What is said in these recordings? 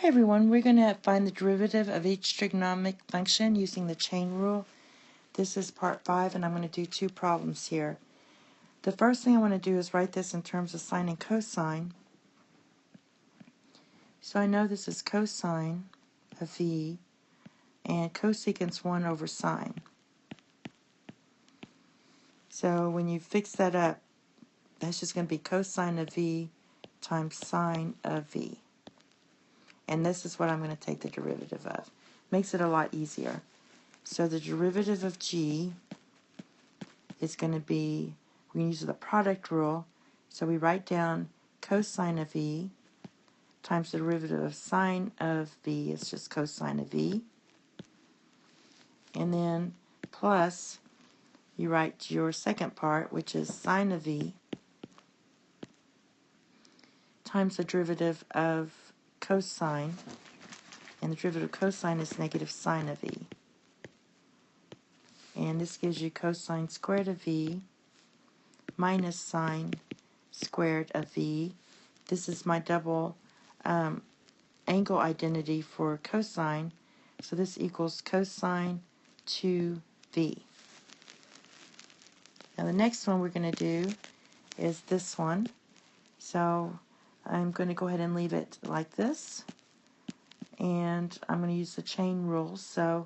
Hi everyone, we're going to find the derivative of each trigonometric function using the chain rule. This is part 5 and I'm going to do two problems here. The first thing I want to do is write this in terms of sine and cosine. So I know this is cosine of v and cosecant 1 over sine. So when you fix that up, that's just going to be cosine of v times sine of v. And this is what I'm going to take the derivative of. Makes it a lot easier. So the derivative of g is going to be, we're going to use the product rule. So we write down cosine of v times the derivative of sine of v is just cosine of v. And then plus, you write your second part, which is sine of v times the derivative of cosine. And the derivative of cosine is negative sine of v. And this gives you cosine squared of v minus sine squared of v. This is my double angle identity for cosine. So this equals cosine 2v. Now the next one we're going to do is this one. So I'm going to go ahead and leave it like this. And I'm going to use the chain rule. So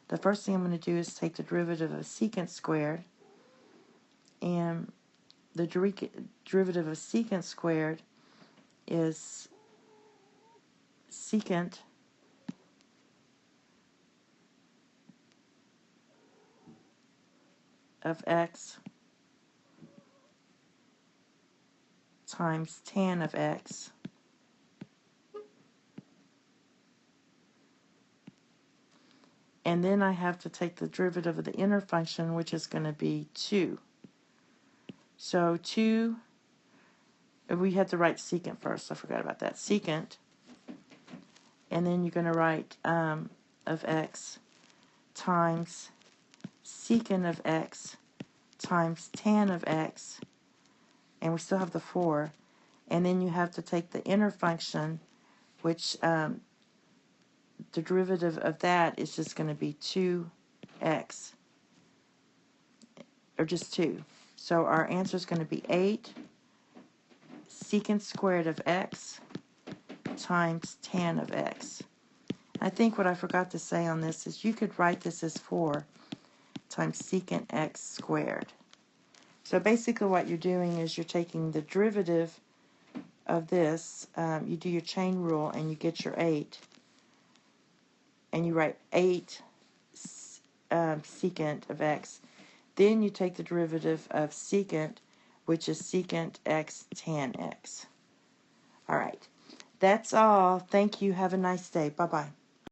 the first thing I'm going to do is take the derivative of secant squared. And the derivative of secant squared is secant of x times tan of x and then I have to take the derivative of the inner function, which is going to be 2. So 2, we had to write secant first, I forgot about that. Secant, and then you're going to write of x times secant of x times tan of x, and we still have the 4, and then you have to take the inner function, which the derivative of that is just going to be 2x, or just 2. So our answer is going to be 8 secant squared of x times tan of x. I think what I forgot to say on this is you could write this as 4 times secant x squared. So basically what you're doing is you're taking the derivative of this, you do your chain rule and you get your 8, and you write 8 secant of x. Then you take the derivative of secant, which is secant x tan x. All right. That's all. Thank you. Have a nice day. Bye-bye.